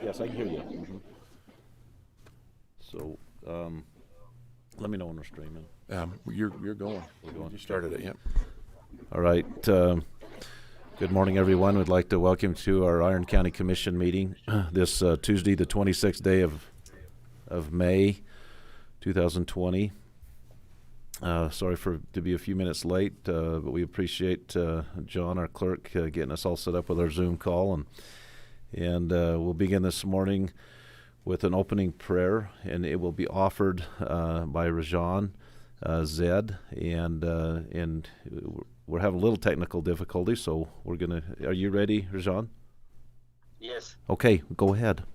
Yes, I can hear you. So, let me know when we're streaming. You're going. We're going. You started it, yep. All right. Good morning, everyone. We'd like to welcome you to our Iron County Commission meeting this Tuesday, the 26th day of May, 2020. Sorry to be a few minutes late, but we appreciate John, our clerk, getting us all set up with our Zoom call, and we'll begin this morning with an opening prayer, and it will be offered by Rajan Zed, and we're having a little technical difficulty, so we're gonna. Are you ready, Rajan? Yes. Okay, go ahead.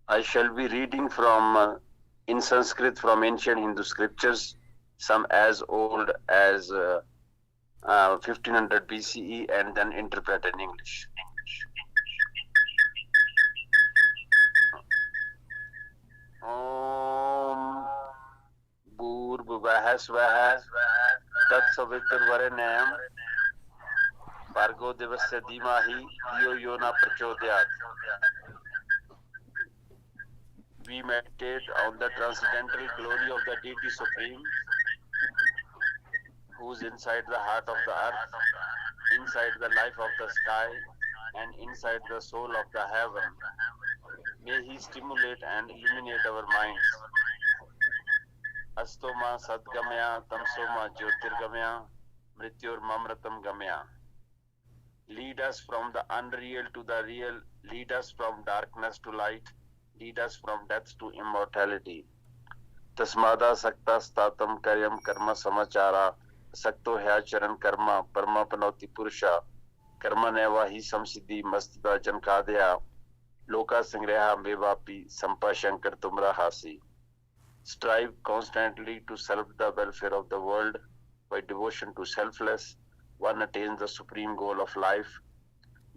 I shall be reading from in Sanskrit from ancient Hindu scriptures, some as old as 1500 BCE, and then interpret in English. Om Bhurvubah Swah Tat Saviturvarenyam Bhargo Devasya Dhimahi Dhiyo Yona Prachodayat. We meditate on the transcendental glory of the Deity Supreme, who's inside the heart of the earth, inside the life of the sky, and inside the soul of the heaven. May He stimulate and illuminate our minds. Astoma Sadgamya Tamsoma Jyotirgamya Mrityur Mamratam Gamya. Lead us from the unreal to the real, lead us from darkness to light, lead us from death to immortality. Tasmada Sakta Statam Karyam Karma Samachara Sakto Hyacharan Karma Parma Panoti Purusha Karma Neva Hi Samsiddhi Mastida Jankadya Loka Sangreha Mevapi Sampa Shankar Tumra Hasi. Strive constantly to serve the welfare of the world by devotion to selfless. One attains the supreme goal of life.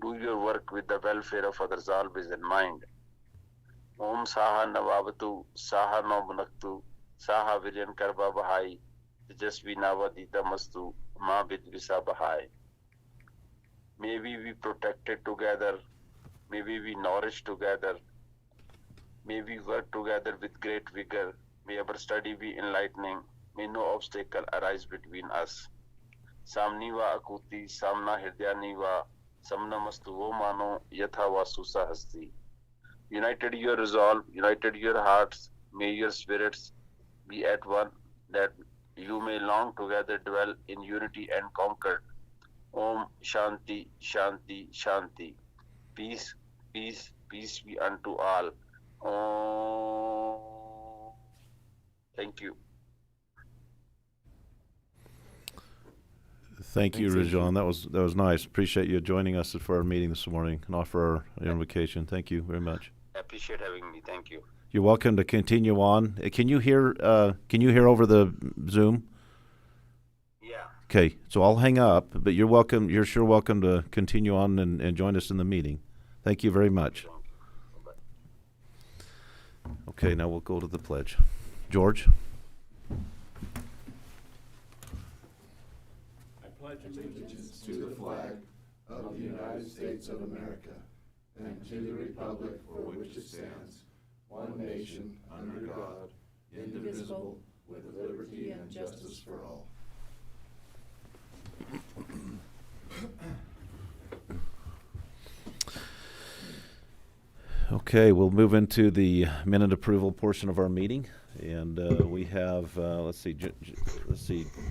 Do your work with the welfare of others always in mind. Om Saha Navavatu, Saha Nomunaktu, Saha Viryan Karva Bahai, Tejasvi Navadita Mastu, Ma Vidvisa Bahai. May we be protected together, may we be nourished together, may we work together with great vigor, may our study be enlightening, may no obstacle arise between us. Samniva Akuti, Samna Hirdyaneva, Samnamastu O Mano, Yatha Vasusa Hasti. United your resolve, united your hearts, may your spirits be at one, that you may long together dwell in unity and concord. Om Shanti, Shanti, Shanti. Peace, peace, peace be unto all. Om. Thank you. Thank you, Rajan. That was nice. Appreciate you joining us for our meeting this morning and offer our invocation. Thank you very much. I appreciate having me. Thank you. You're welcome to continue on. Can you hear over the Zoom? Yeah. Okay, so I'll hang up, but you're welcome. You're sure welcome to continue on and join us in the meeting. Thank you very much. Okay, now we'll go to the pledge. George? I pledge allegiance to the flag of the United States of America and to the republic for which it stands, one nation, under God, indivisible, with liberty and justice for all. Okay, we'll move into the minute approval portion of our meeting, and we have let's see,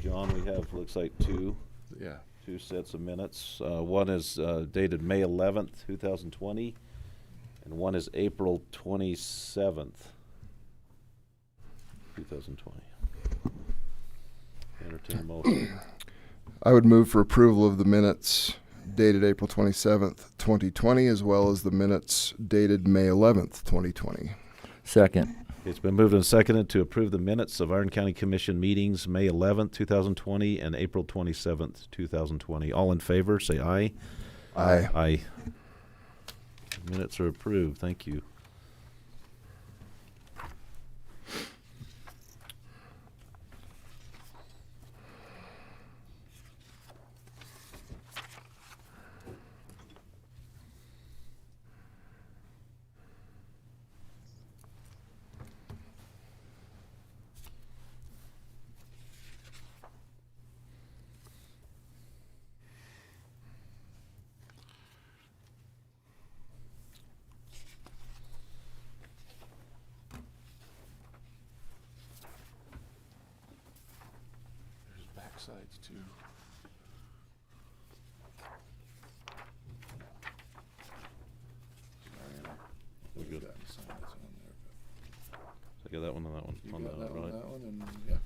John. We have looks like two sets of minutes. One is dated May 11th, 2020, and one is April 27th, 2020. Entertain a motion. I would move for approval of the minutes dated April 27th, 2020, as well as the minutes dated May 11th, 2020. Second. It's been moved and seconded to approve the minutes of Iron County Commission meetings May 11th, 2020 and April 27th, 2020. All in favor, say aye. Aye. Aye. Minutes are approved. Thank you. sides too. We good. Got any signs on there, I got that one and that one but on you got that, that one, right? that one, and yeah.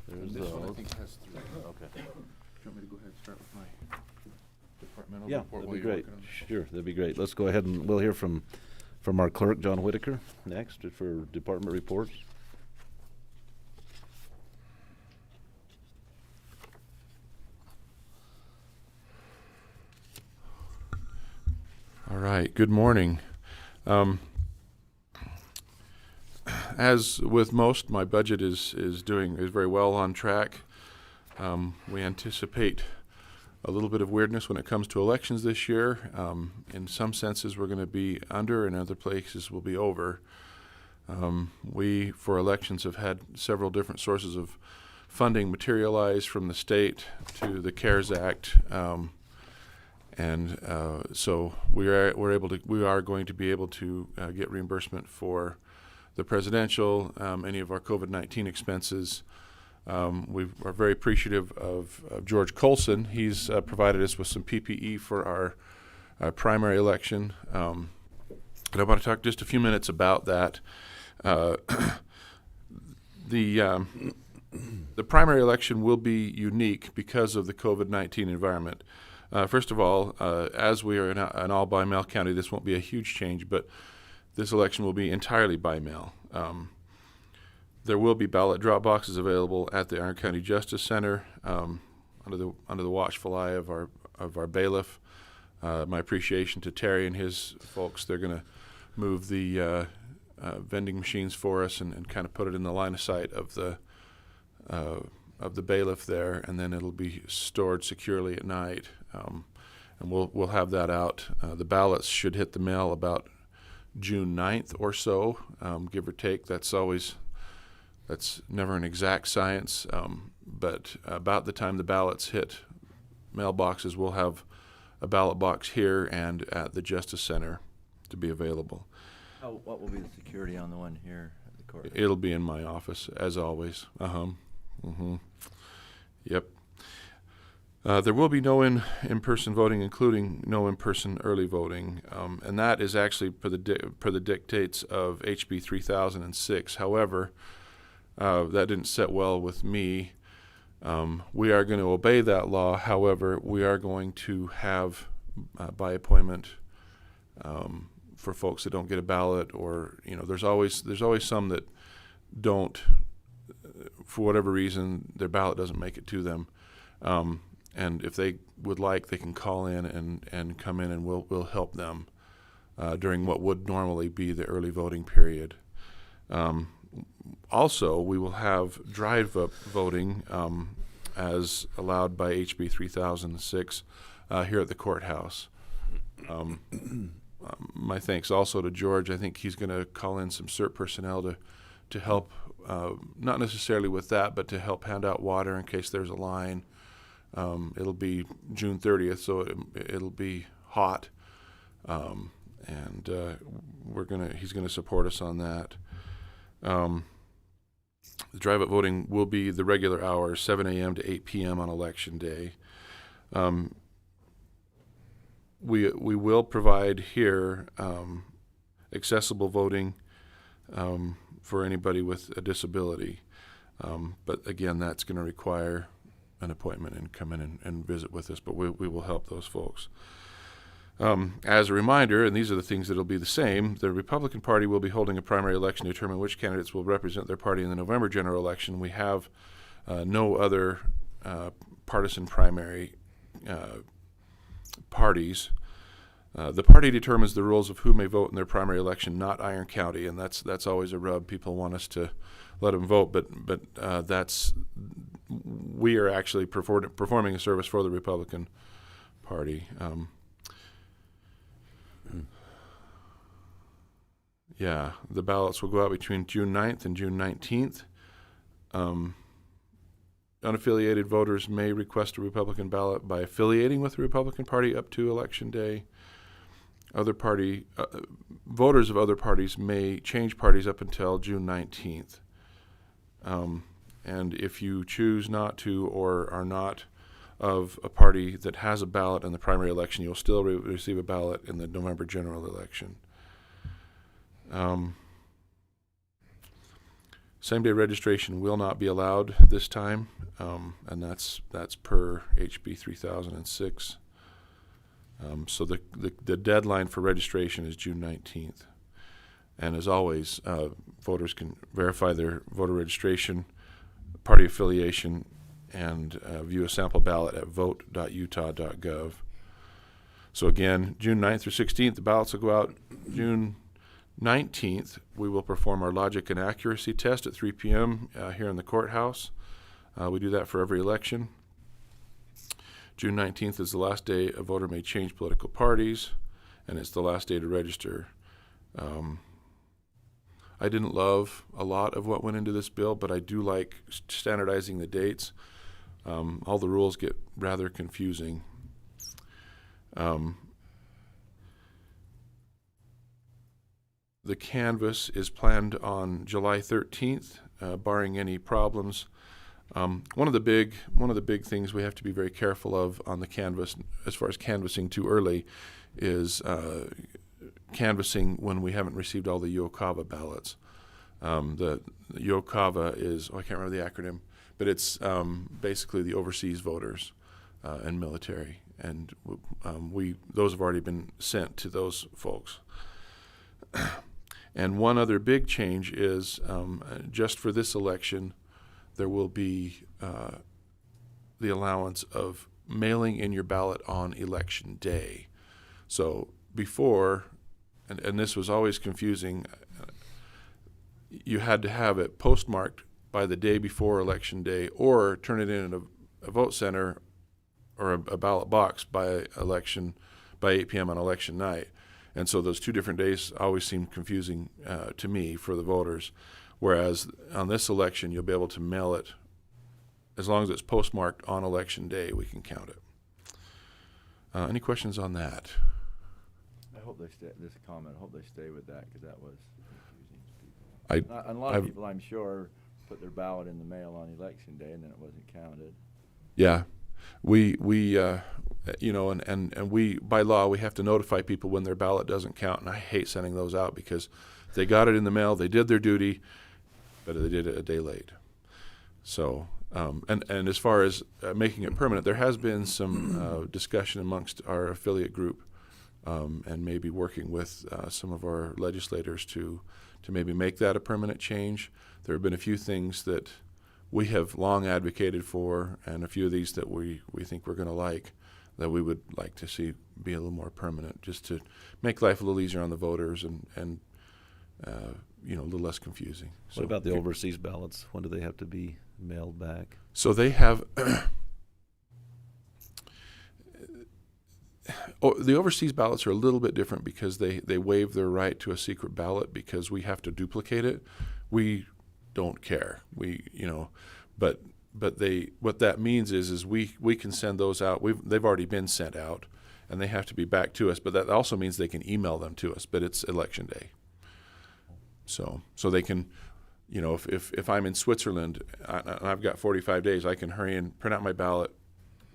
There's And this one I those. think has three. Okay. Do you want me to go ahead and start with my departmental Yeah, report that'd while be you're great. working on this? Sure, that'd be great. Let's go ahead and we'll hear from our clerk, John Whitaker, next for department reports. All right, good morning. As with most, my budget is very well on track. We anticipate a little bit of weirdness when it comes to elections this year. In some senses, we're going to be under, and other places will be over. We, for elections, have had several different sources of funding materialize, from the state to the CARES Act. So we are going to be able to get reimbursement for the presidential, any of our COVID-19 expenses. We are very appreciative of George Colson. He's provided us with some PPE for our primary election. And I want to talk just a few minutes about that. The primary election will be unique because of the COVID-19 environment. First of all, as we are in an all-by-mail county, this won't be a huge change, but this election will be entirely by mail. There will be ballot drop boxes available at the Iron County Justice Center under the watchful eye of our bailiff. My appreciation to Terry and his folks. They're going to move the vending machines for us and kind of put it in the line of sight of the bailiff there, and then it'll be stored securely at night. And we'll have that out. The ballots should hit the mail about June 9th or so, give or take. That's never an exact science, but about the time the ballots hit mailboxes, we'll have a ballot box here and at the Justice Center to be available. What will be the security on the one here at the court? It'll be in my office, as always. Yep. There will be no in-person voting, including no in-person early voting, and that is actually per the dictates of HB 3006. However, that didn't set well with me. We are going to obey that law. However, we are going to have by appointment for folks that don't get a ballot, or there's always some that don't, for whatever reason, their ballot doesn't make it to them. And if they would like, they can call in and come in, and we'll help them during what would normally be the early voting period. Also, we will have drive-up voting as allowed by HB 3006 here at the courthouse. My thanks also to George. I think he's going to call in some CERT personnel to help, not necessarily with that, but to help hand out water in case there's a line. It'll be June 30th, so it'll be hot, and he's gonna support us on that. The drive-up voting will be the regular hours, 7 a.m. to 8 p.m. on Election Day. We will provide here accessible voting for anybody with a disability, but again, that's going to require an appointment and come in and visit with us, but we will help those folks. As a reminder, and these are the things that will be the same, the Republican Party will be holding a primary election to determine which candidates will represent their party in the November general election. We have no other partisan primary parties. The party determines the rules of who may vote in their primary election, not Iron County, and that's always a rub. People want us to let them vote, but we are actually performing a service for the Republican Party. Yeah, the ballots will go out between June 9th and June 19th. Unaffiliated voters may request a Republican ballot by affiliating with the Republican Party up to Election Day. Voters of other parties may change parties up until June 19th. And if you choose not to or are not of a party that has a ballot in the primary election, you'll still receive a ballot in the November general election. Same-day registration will not be allowed this time, and that's per HB 3006. So the deadline for registration is June 19th. And as always, voters can verify their voter registration, party affiliation, and view a sample ballot at vote.utah.gov. So again, June 9th through 16th, the ballots will go out. June 19th, we will perform our logic and accuracy test at 3 p.m. Here in the courthouse. We do that for every election. June 19th is the last day a voter may change political parties, and it's the last day to register. I didn't love a lot of what went into this bill, but I do like standardizing the dates. All the rules get rather confusing. The canvass is planned on July 13th, barring any problems. One of the big things we have to be very careful of on the canvass, as far as canvassing too early, is canvassing when we haven't received all the UOCAVA ballots. The UOCAVA is, I can't remember the acronym, but it's basically the overseas voters and military, and those have already been sent to those folks. And one other big change is just for this election, there will be the allowance of mailing in your ballot on election day. So before, and this was always confusing, you had to have it postmarked by the day before election day, or turn it in a vote center or a ballot box by 8 p.m. on election night. And so those two different days always seemed confusing to me for the voters. Whereas on this election, you'll be able to mail it as long as it's postmarked on election day. We can count it. Any questions on that? I hope they stay, this comment, I hope they stay with that, because that was confusing to people. I And a lot of people, I'm sure, put their ballot in the mail on election day, and then it wasn't counted. Yeah, we you know, and we, by law, we have to notify people when their ballot doesn't count, and I hate sending those out because they got it in the mail, they did their duty, but they did it a day late. So, and as far as making it permanent, there has been some discussion amongst our affiliate group, and maybe working with some of our legislators to maybe make that a permanent change. There have been a few things that we have long advocated for, and a few of these that we think we're going to like, that we would like to see be a little more permanent, just to make life a little easier on the voters and you know, a little less confusing. What about the overseas ballots? When do they have to be mailed back? So they have the overseas ballots are a little bit different because they waive their right to a secret ballot because we have to duplicate it. We don't care. But what that means is we can send those out. They've already been sent out, and they have to be back to us. But that also means they can email them to us. But it's election day, so they can, you know, if I'm in Switzerland and I've got 45 days, I can hurry and print out my ballot,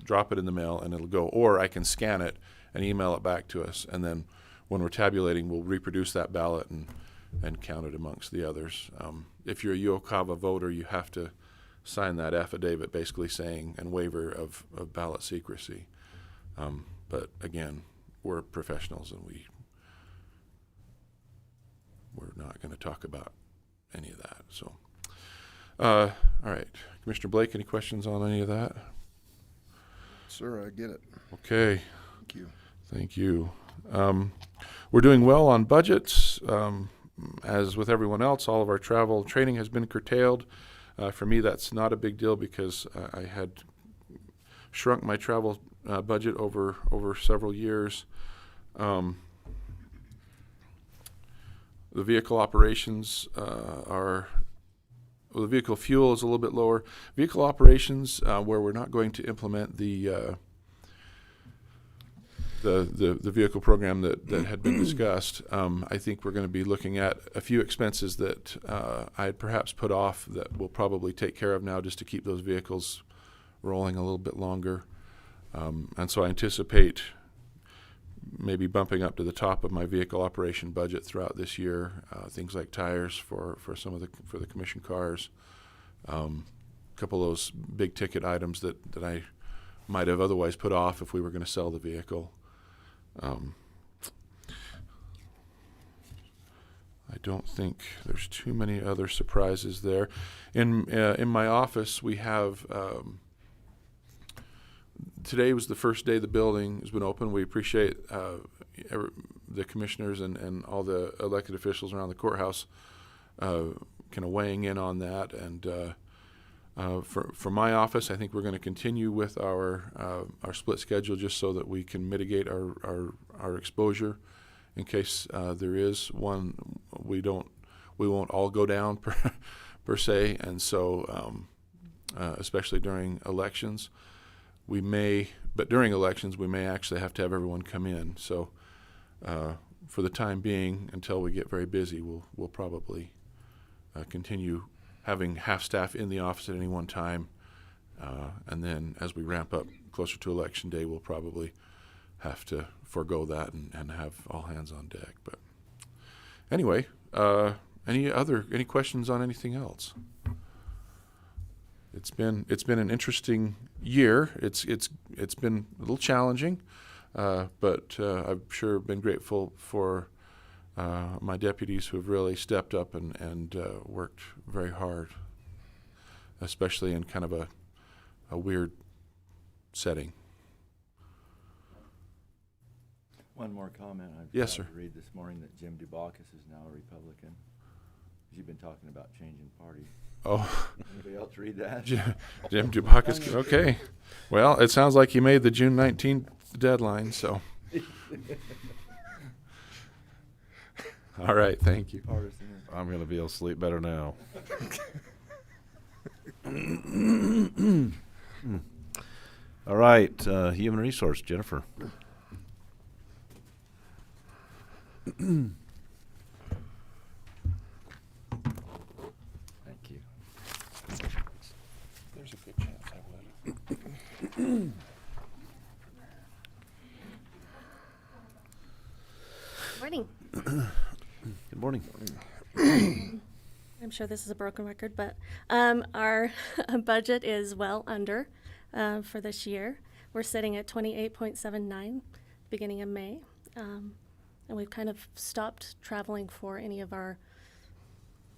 drop it in the mail, and it'll go. Or I can scan it and email it back to us, and then when we're tabulating, we'll reproduce that ballot and count it amongst the others. If you're a UOCAVA voter, you have to sign that affidavit basically saying, and waiver of ballot secrecy. But again, we're professionals, and we're not going to talk about any of that. So, all right, Commissioner Blake, any questions on any of that? Sir, I get it. Okay. Thank you. Thank you. We're doing well on budgets. As with everyone else, all of our travel training has been curtailed. For me, that's not a big deal because I had shrunk my travel budget over several years. The vehicle operations the vehicle fuel is a little bit lower. Vehicle operations, where we're not going to implement the the vehicle program that had been discussed, I think we're going to be looking at a few expenses that I had perhaps put off that we'll probably take care of now just to keep those vehicles rolling a little bit longer. And so I anticipate maybe bumping up to the top of my vehicle operation budget throughout this year. Things like tires for the commission cars, a couple of those big ticket items that I might have otherwise put off if we were going to sell the vehicle. I don't think there's too many other surprises there. In my office, we have. Today was the first day the building has been open. We appreciate the commissioners and all the elected officials around the courthouse kind of weighing in on that. And for my office, I think we're going to continue with our split schedule just so that we can mitigate our exposure in case there is one. We won't all go down per se, and so especially during elections. But during elections, we may actually have to have everyone come in. So for the time being, until we get very busy, we'll probably continue having half staff in the office at any one time. And then as we ramp up closer to election day, we'll probably have to forego that and have all hands on deck. But anyway, any questions on anything else? It's been an interesting year. It's been a little challenging, but I've sure been grateful for my deputies who have really stepped up and worked very hard, especially in kind of a weird setting. One more comment. I Yes, forgot sir. to read this morning that Jim Dubakis is now a Republican. You've been talking about changing parties. Oh, Anybody else read that? Jim Dubakis. Okay. Well, it sounds like he made the June 19th deadline, so. All right, thank you. Partisan. I'm going to be able to sleep better now. All right, human resource, Jennifer. Thank you. There's a good chance I would. Morning. Good morning. I'm sure this is a broken record, but our budget is well under for this year. We're sitting at 28.79 beginning of May. And we've kind of stopped traveling for any of our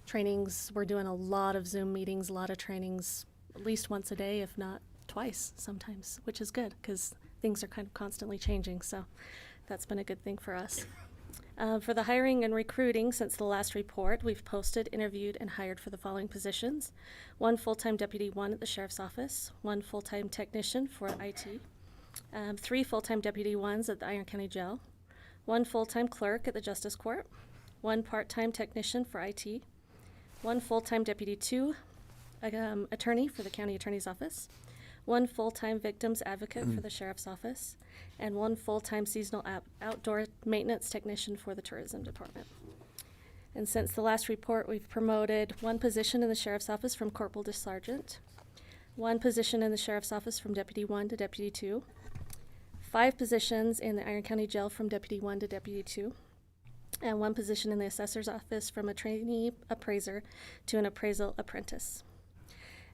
trainings. We're doing a lot of Zoom meetings, a lot of trainings, at least once a day, if not twice sometimes, which is good because things are kind of constantly changing. So that's been a good thing for us. For the hiring and recruiting, since the last report, we've posted, interviewed, and hired for the following positions: 1 full-time Deputy 1 at the Sheriff's Office, 1 full-time technician for IT, 3 full-time Deputy 1s at the Iron County Jail, 1 full-time clerk at the Justice Court, 1 part-time technician for IT, 1 full-time Deputy 2 attorney for the County Attorney's Office, 1 full-time victims advocate for the Sheriff's Office, and 1 full-time seasonal outdoor maintenance technician for the Tourism Department. And since the last report, we've promoted 1 position in the Sheriff's Office from Corporal to Sergeant, 1 position in the Sheriff's Office from Deputy 1 to Deputy 2, 5 positions in the Iron County Jail from Deputy 1 to Deputy 2, and 1 position in the Assessor's Office from a trainee appraiser to an appraisal apprentice.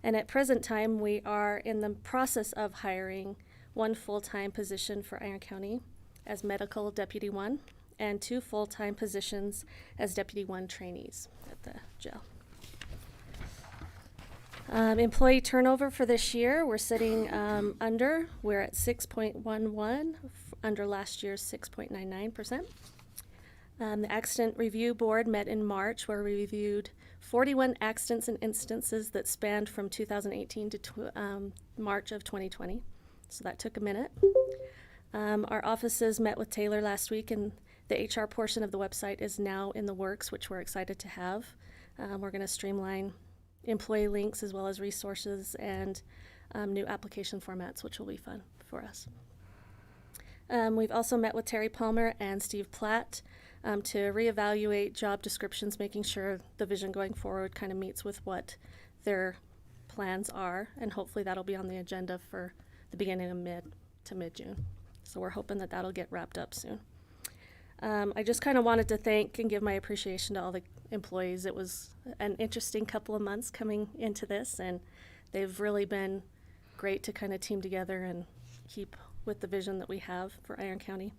And at present time, we are in the process of hiring 1 full-time position for Iron County as Medical Deputy 1 and 2 full-time positions as Deputy 1 trainees at the jail. Employee turnover for this year, we're sitting under. We're at 6.11, under last year's 6.99%. The Accident Review Board met in March, where we reviewed 41 accidents and instances that spanned from 2018 to March of 2020. So that took a minute. Our offices met with Taylor last week, and the HR portion of the website is now in the works, which we're excited to have. We're going to streamline employee links as well as resources and new application formats, which will be fun for us. We've also met with Terry Palmer and Steve Platt to reevaluate job descriptions, making sure the vision going forward kind of meets with what their plans are, and hopefully that'll be on the agenda for the beginning of mid-June. So we're hoping that that'll get wrapped up soon. I just kind of wanted to thank and give my appreciation to all the employees. It was an interesting couple of months coming into this, and they've really been great to kind of team together and keep with the vision that we have for Iron County.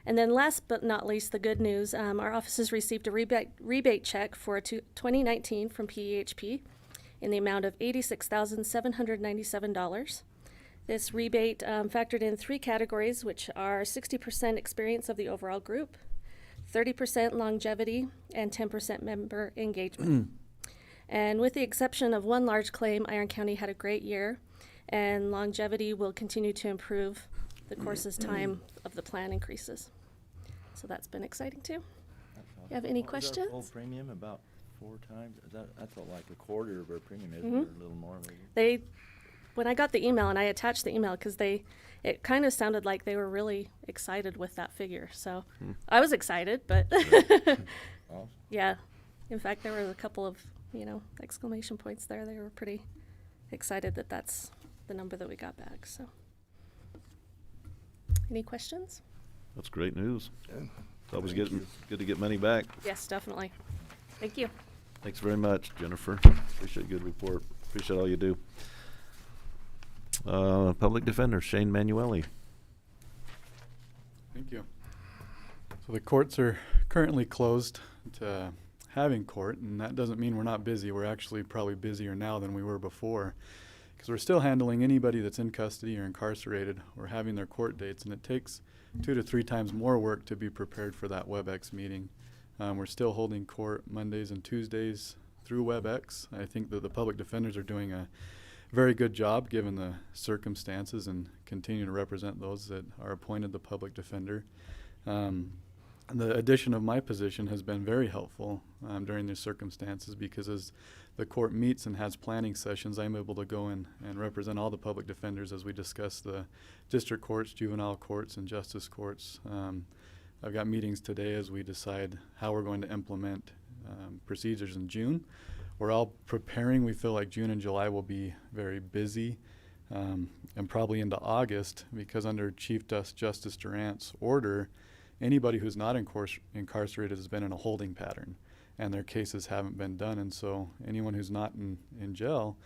And then last but not least, the good news, our offices received a rebate check for 2019 from PEHP in the amount of $86,797. This rebate factored in 3 categories, which are 60% experience of the overall group, 30% longevity, and 10% member engagement. And with the exception of one large claim, Iron County had a great year, and longevity will continue to improve the course as time of the plan increases. So that's been exciting too. You have any What was our questions? full premium about 4 times? That's like a quarter of our premium, isn't Mhm. it? Or a little more maybe? When I got the email, and I attached the email because it kind of sounded like they were really excited with that figure. So I was excited, but Awesome. yeah. In fact, there were a couple of, exclamation points there. They were pretty excited that that's the number that we got back. So any questions? That's great news. Yeah. It's always good to get money back. Yes, definitely. Thank you. Thanks very much, Jennifer. Appreciate a good report. Appreciate all you do. Public Defender, Shane Manueli. Thank you. So the courts are currently closed to having court, and that doesn't mean we're not busy. We're actually probably busier now than we were before, because we're still handling anybody that's in custody or incarcerated or having their court dates, and it takes 2 to 3 times more work to be prepared for that WebEx meeting. We're still holding court Mondays and Tuesdays through WebEx. I think that the public defenders are doing a very good job given the circumstances and continue to represent those that are appointed the public defender. The addition of my position has been very helpful during these circumstances, because as the court meets and has planning sessions, I'm able to go in and represent all the public defenders as we discuss the district courts, juvenile courts, and justice courts. I've got meetings today as we decide how we're going to implement procedures in June. We're all preparing. We feel like June and July will be very busy, and probably into August, because under Chief Justice Durant's order, anybody who's not incarcerated has been in a holding pattern, and their cases haven't been done. And so anyone who's not in jail,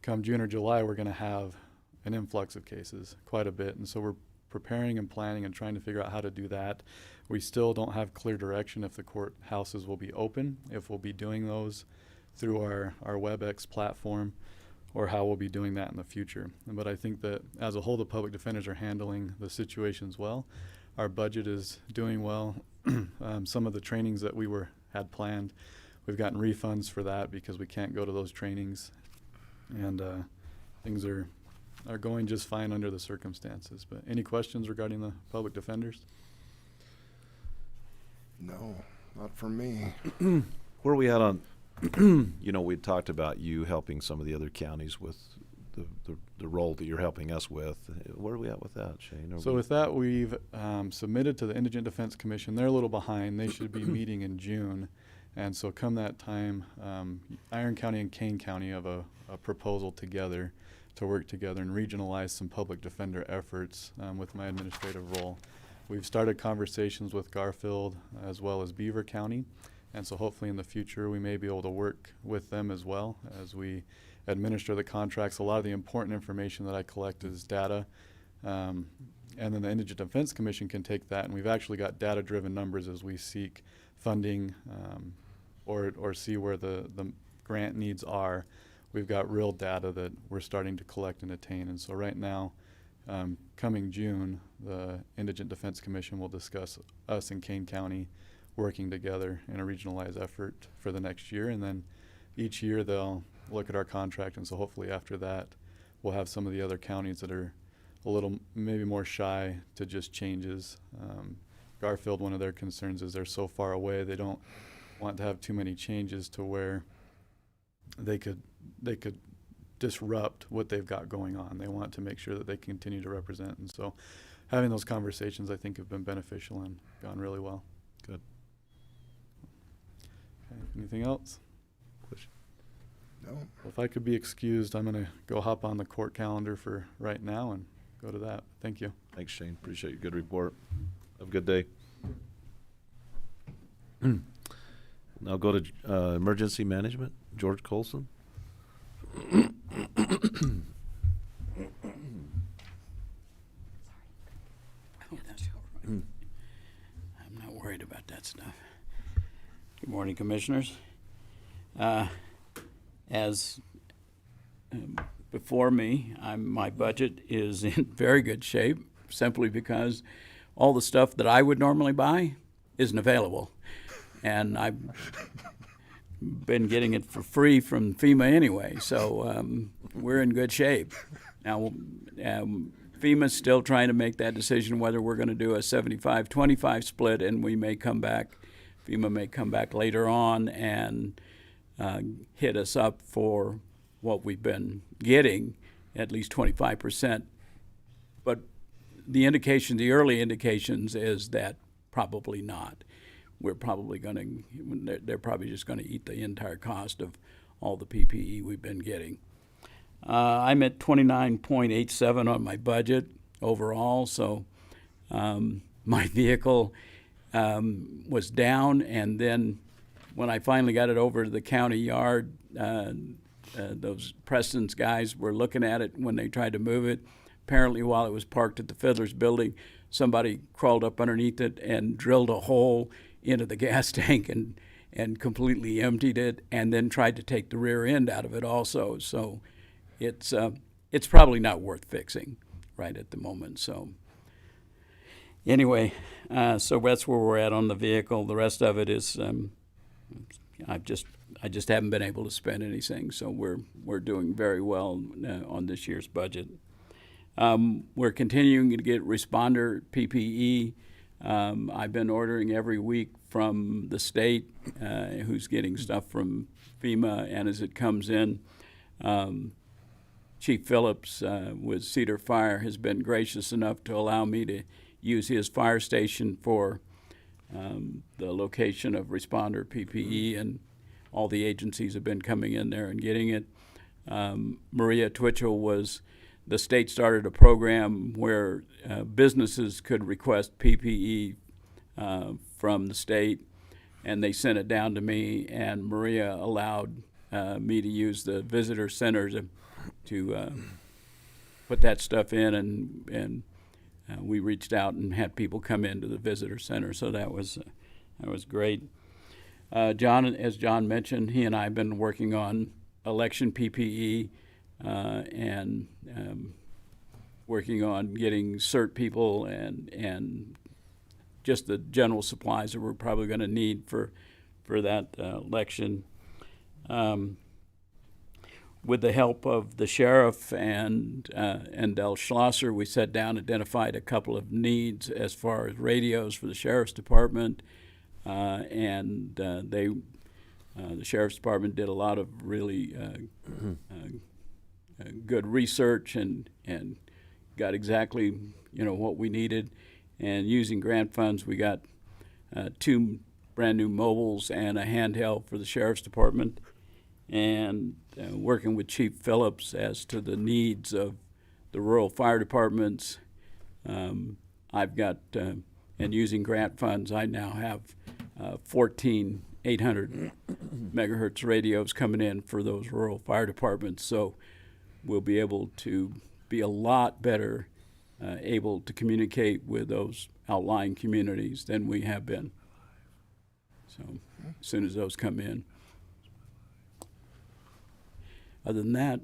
come June or July, we're going to have an influx of cases, quite a bit. And so we're preparing and planning and trying to figure out how to do that. We still don't have clear direction if the courthouses will be open, if we'll be doing those through our WebEx platform, or how we'll be doing that in the future. But I think that as a whole, the public defenders are handling the situations well. Our budget is doing well. Some of the trainings that we had planned, we've gotten refunds for that because we can't go to those trainings. And things are going just fine under the circumstances. But any questions regarding the public defenders? No, not for me. Where are we at on, we'd talked about you helping some of the other counties with the role that you're helping us with. Where are we at with that, Shane? So with that, we've submitted to the Indigent Defense Commission. They're a little behind. They should be meeting in June. And so come that time, Iron County and Kane County have a proposal together to work together and regionalize some public defender efforts with my administrative role. We've started conversations with Garfield as well as Beaver County. And so hopefully in the future, we may be able to work with them as well as we administer the contracts. A lot of the important information that I collect is data. And then the Indigent Defense Commission can take that, and we've actually got data-driven numbers as we seek funding or see where the grant needs are. We've got real data that we're starting to collect and attain. And so right now, coming June, the Indigent Defense Commission will discuss us in Kane County working together in a regionalized effort for the next year. And then each year they'll look at our contract. And so hopefully after that, we'll have some of the other counties that are a little maybe more shy to just changes. Garfield, one of their concerns is they're so far away, they don't want to have too many changes to where they could disrupt what they've got going on. They want to make sure that they continue to represent. And so having those conversations, I think, have been beneficial and gone really well. Good. Okay, anything else? No. Well, if I could be excused, I'm going to go hop on the court calendar for right now and go to that. Thank you. Thanks, Shane. Appreciate your good report. Have a good day. Now go to emergency management. George Colson. Oh, that's all right. I'm not worried about that stuff. Good morning, Commissioners. As before me, my budget is in very good shape, simply because all the stuff that I would normally buy isn't available. And I've been getting it for free from FEMA anyway, so we're in good shape. Now, FEMA's still trying to make that decision whether we're going to do a 75-25 split, and FEMA may come back later on and hit us up for what we've been getting, at least 25%. But the early indications is that probably not. We're probably they're probably just going to eat the entire cost of all the PPE we've been getting. I'm at 29.87 on my budget overall, so my vehicle was down, and then when I finally got it over to the county yard, those Preston's guys were looking at it when they tried to move it. Apparently, while it was parked at the Fiddler's building, somebody crawled up underneath it and drilled a hole into the gas tank and completely emptied it, and then tried to take the rear end out of it also. So it's probably not worth fixing right at the moment. So anyway, so that's where we're at on the vehicle. The rest of it is I just haven't been able to spend anything. So we're doing very well on this year's budget. We're continuing to get responder PPE. I've been ordering every week from the state, who's getting stuff from FEMA, and as it comes in, Chief Phillips with Cedar Fire has been gracious enough to allow me to use his fire station for the location of responder PPE, and all the agencies have been coming in there and getting it. Maria Twitchell the state started a program where businesses could request PPE from the state, and they sent it down to me, and Maria allowed me to use the visitor center to put that stuff in, and we reached out and had people come into the visitor center, so that was great. John, as John mentioned, he and I have been working on election PPE and working on getting CERT people and just the general supplies that we're probably going to need for that election. With the help of the sheriff and Del Schlosser, we sat down, identified a couple of needs as far as radios for the sheriff's department, and the sheriff's department did a lot of really good research and got exactly what we needed. And using grant funds, we got 2 brand new mobiles and a handheld for the sheriff's department. And working with Chief Phillips as to the needs of the rural fire departments, I've got, and using grant funds, I now have 14 800 megahertz radios coming in for those rural fire departments. So we'll be able to be a lot better able to communicate with those outlying communities than we have been. So as soon as those come in. Other than that,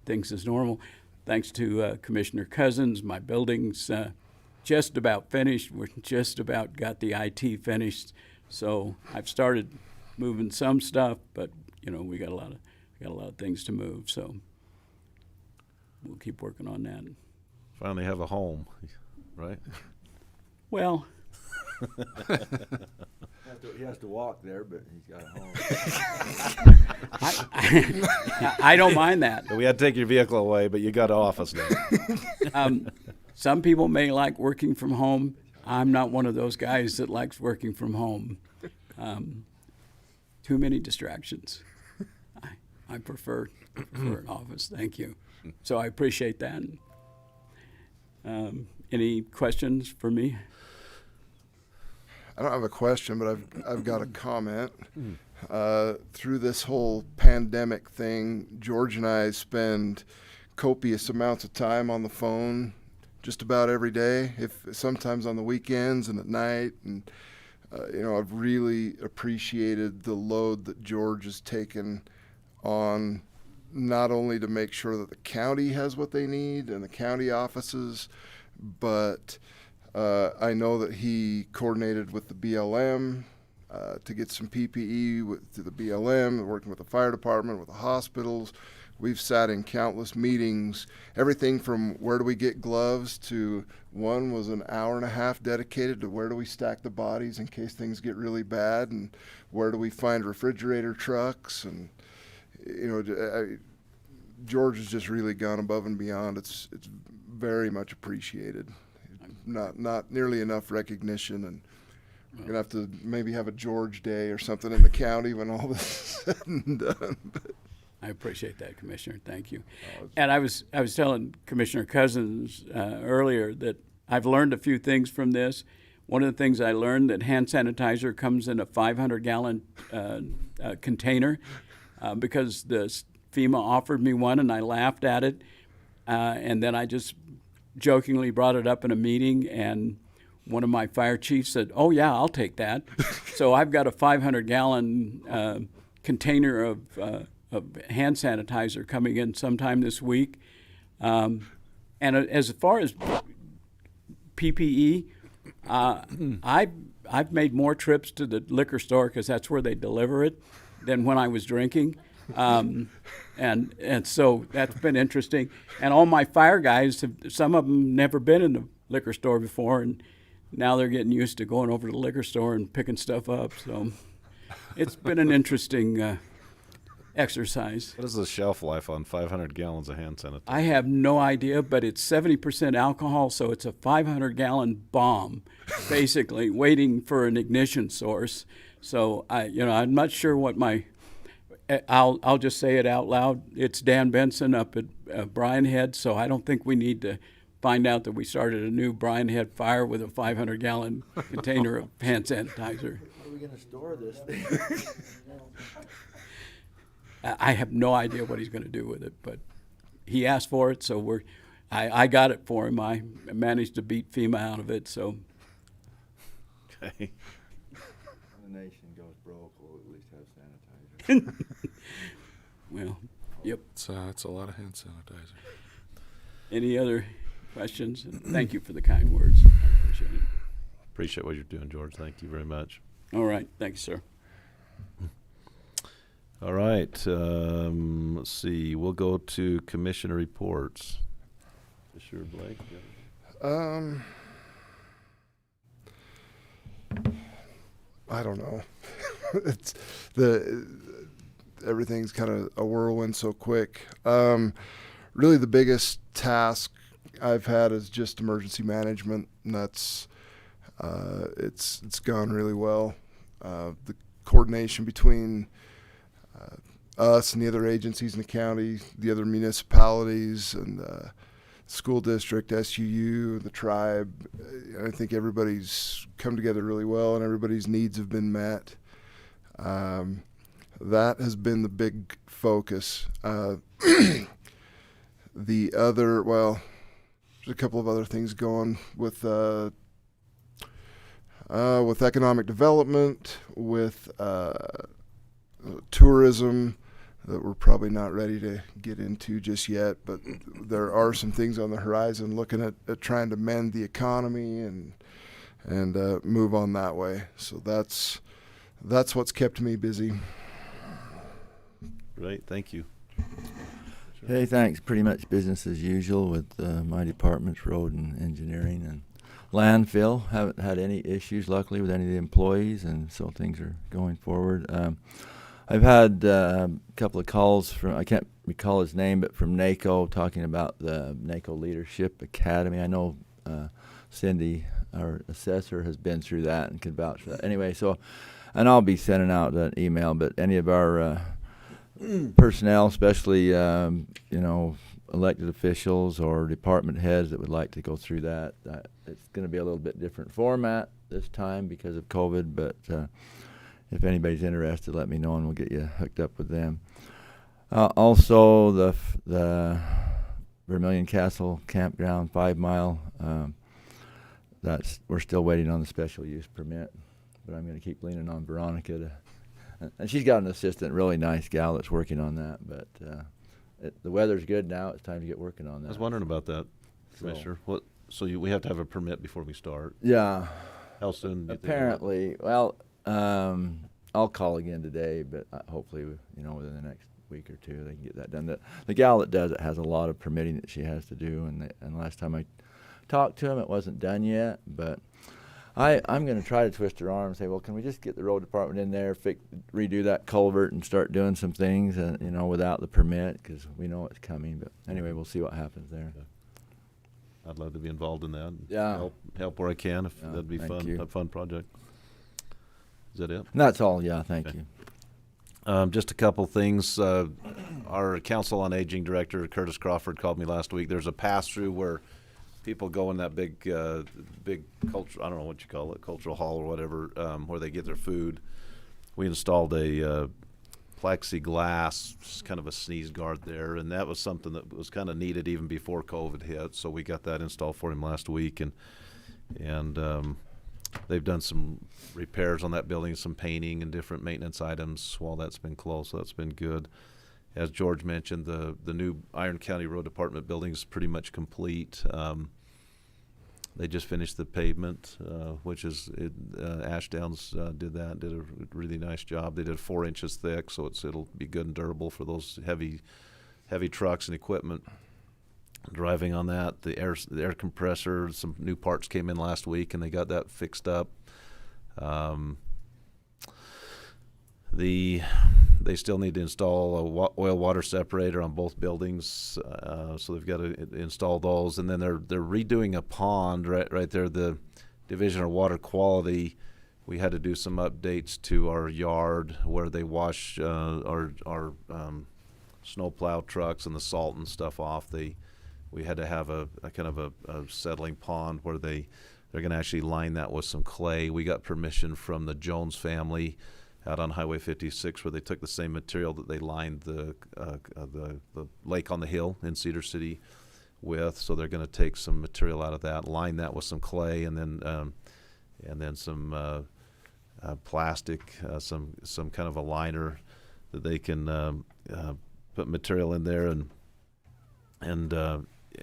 things is normal. Thanks to Commissioner Cousins, my building's just about finished. We're just about got the IT finished. So I've started moving some stuff, but we got a lot of things to move. So we'll keep working on that. Finally have a home, right? Well, He has to walk there, but he's got a home. I don't mind that. We had to take your vehicle away, but you got an office now. some people may like working from home. I'm not one of those guys that likes working from home. Too many distractions. I prefer an office. Thank you. So I appreciate that. Any questions for me? I don't have a question, but I've got a comment. Through this whole pandemic thing, George and I spend copious amounts of time on the phone just about every day, if sometimes on the weekends and at night. And I've really appreciated the load that George has taken on, not only to make sure that the county has what they need and the county offices, but I know that he coordinated with the BLM to get some PPE to the BLM, working with the fire department, with the hospitals. We've sat in countless meetings, everything from where do we get gloves to one was an hour and a half dedicated to where do we stack the bodies in case things get really bad, and where do we find refrigerator trucks. And George has just really gone above and beyond. It's very much appreciated. Not nearly enough recognition, and we're gonna have to maybe have a George Day or something in the county when all this is said and done. I appreciate that, Commissioner. Thank you. And I was telling Commissioner Cousins earlier that I've learned a few things from this. One of the things I learned that hand sanitizer comes in a 500-gallon container because the FEMA offered me one, and I laughed at it. And then I just jokingly brought it up in a meeting, and one of my fire chiefs said, "Oh yeah, I'll take that." So I've got a 500-gallon container of hand sanitizer coming in sometime this week. And as far as PPE, I've made more trips to the liquor store because that's where they deliver it than when I was drinking. And so that's been interesting. And all my fire guys, some of them never been in the liquor store before, and now they're getting used to going over to the liquor store and picking stuff up. So it's been an interesting exercise. What is the shelf life on 500 gallons of hand sanitizer? I have no idea, but it's 70% alcohol, so it's a 500-gallon bomb, basically, waiting for an ignition source. So I'm not sure what I'll just say it out loud. It's Dan Benson up at Bryan Head, so I don't think we need to find out that we started a new Bryan Head fire with a 500-gallon container of hand sanitizer. How are we gonna store this thing? I have no idea what he's going to do with it, but he asked for it, so I got it for him. I managed to beat FEMA out of it, so. Okay. When the nation goes broke, we'll at least have sanitizer. Well, yep. It's a lot of hand sanitizer. Any other questions? And thank you for the kind words. I appreciate it. Appreciate what you're doing, George. Thank you very much. All right. Thanks, sir. All right. Let's see. We'll go to commissioner reports. Commissioner Blake. I don't know. It's everything's kind of a whirlwind so quick. Really, the biggest task I've had is just emergency management, and that's it's gone really well. The coordination between us and the other agencies in the county, the other municipalities, and school district, SUU, the tribe. I think everybody's come together really well, and everybody's needs have been met. That has been the big focus. The other, well, there's a couple of other things going with economic development, with tourism that we're probably not ready to get into just yet, but there are some things on the horizon looking at trying to mend the economy and move on that way. So that's what's kept me busy. Great. Thank you. Hey, thanks. Pretty much business as usual with my departments, road and engineering and landfill. Haven't had any issues, luckily, with any of the employees, and so things are going forward. I've had a couple of calls from, I can't recall his name, but from NACO, talking about the NACO Leadership Academy. I know Cindy, our assessor, has been through that and can vouch for that. Anyway, so, and I'll be sending out an email, but any of our personnel, especially, elected officials or department heads that would like to go through that, it's going to be a little bit different format this time because of COVID, but if anybody's interested, let me know and we'll get you hooked up with them. Also, the Vermilion Castle Campground 5 mile, we're still waiting on the special use permit, but I'm going to keep leaning on Veronica and she's got an assistant, really nice gal that's working on that, but the weather's good now. It's time to get working on that. I was wondering about that, Commissioner. We have to have a permit before we start. Yeah. How soon? Do you think? Apparently, well, I'll call again today, but hopefully, within the next week or two, they can get that done. The gal that does it has a lot of permitting that she has to do, and last time I talked to him, it wasn't done yet. But I'm going to try to twist her arm and say, well, can we just get the road department in there, redo that culvert, and start doing some things, without the permit, because we know it's coming. But anyway, we'll see what happens there. Okay. I'd love to be involved in that. And Yeah. help where I can. If that'd be thank fun. you. A fun project. Is that it? And that's all. Yeah, thank Okay. you. Just a couple things. Our Council on Aging Director, Curtis Crawford, called me last week. There's a pass-through where people go in that big culture, I don't know what you call it, cultural hall or whatever, where they get their food. We installed a plexiglass, kind of a sneeze guard there, and that was something that was kind of needed even before COVID hit. So we got that installed for him last week, and they've done some repairs on that building, some painting and different maintenance items while that's been closed, so that's been good. As George mentioned, the new Iron County Road Department building is pretty much complete. They just finished the pavement, which is Ashdowns did a really nice job. They did 4 inches thick, so it'll be good and durable for those heavy trucks and equipment driving on that. The air compressor, some new parts came in last week, and they got that fixed up. They still need to install a oil water separator on both buildings, so they've got to install those. And then they're redoing a pond right there, the Division of Water Quality. We had to do some updates to our yard where they wash our snowplow trucks and the salt and stuff off. We had to have a kind of a settling pond where they're going to actually line that with some clay. We got permission from the Jones family out on Highway 56, where they took the same material that they lined the lake on the hill in Cedar City with. So they're going to take some material out of that, line that with some clay, and then some plastic, some kind of a liner that they can put material in there, and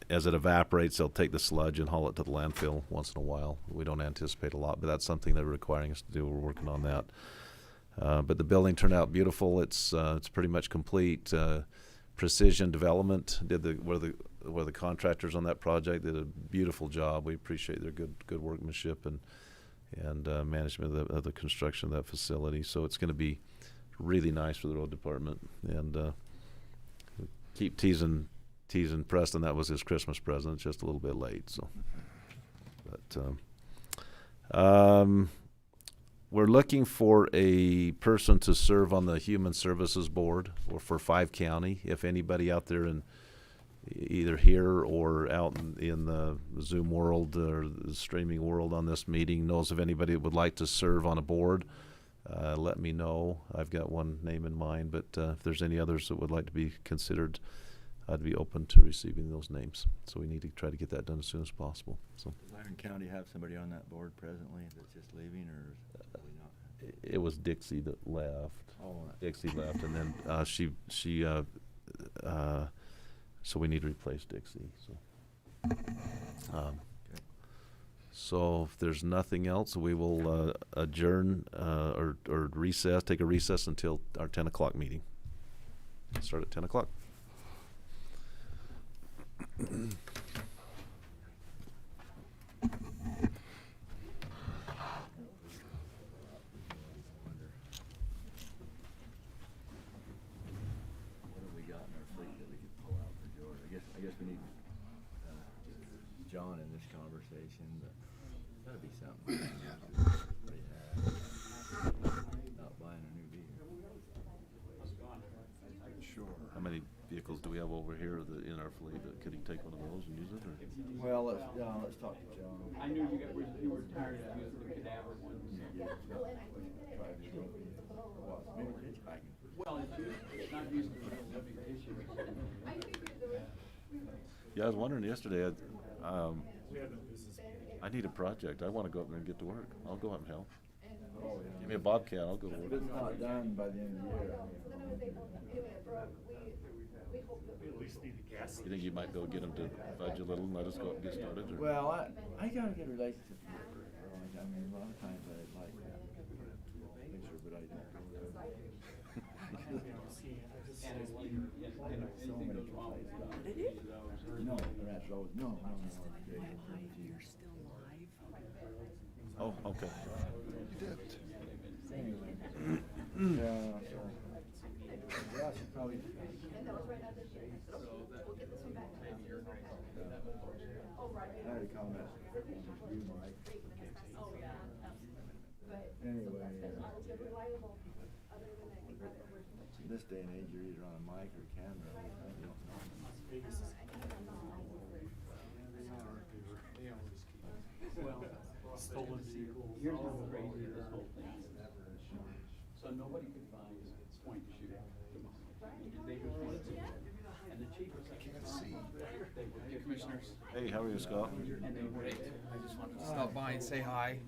as it evaporates, they'll take the sludge and haul it to the landfill once in a while. We don't anticipate a lot, but that's something they're requiring us to do. We're working on that. But the building turned out beautiful. It's pretty much complete. Precision Development were the contractors on that project, did a beautiful job. We appreciate their good workmanship and management of the construction of that facility. So it's going to be really nice for the road department. And keep teasing Preston. That was his Christmas present. It's just a little bit late. So, but we're looking for a person to serve on the Human Services Board or for 5 County. If anybody out there in either here or out in the Zoom world or the streaming world on this meeting knows of anybody that would like to serve on a board, let me know. I've got one name in mind, but if there's any others that would like to be considered, I'd be open to receiving those names. So we need to try to get that done as soon as possible. So Does Iron County have somebody on that board presently that's just leaving, or is it really not? it was Dixie that left. Oh, Dixie left, and then she so we need to replace Dixie. So, so if there's nothing else, we will adjourn or recess, take a recess until our 10 o'clock meeting. Start at 10 o'clock. I guess we need John in this conversation. station, but gotta be something. Everybody has. Not buying a new vehicle. Sure. How many vehicles do we have over here in our fleet? Could he take one of those and use it? Or? Well, let's talk to John. I knew you were tired of using the cadaver ones. Try to go. Maybe hitchhiking. Well, it's not used for a big issue. Yeah, I was wondering yesterday. I need a project. I want to go up there and get to work. I'll go out and help. Give me a Bobcat. I'll go to If work. it's not done by the end of the year, You think you might go get him to fudge a little and let us go up and get started? Or? well, I got a good relationship with her. I mean, a lot of times I'd like to make sure, but I don't. So many complaints. No, that's always, no. You're still live. Oh, okay. Anyway. Yeah, yeah, she probably. I had a comment on you, Mike. Anyway, this day and age, you're either on a mic or camera. You don't know. Stolen vehicles. Here's how crazy this whole thing is. So nobody could find point to shoot. They just wanted to. And the chief was like, can't see. Commissioners. Hey, how are you, Scott? I just wanted to stop by and say hi.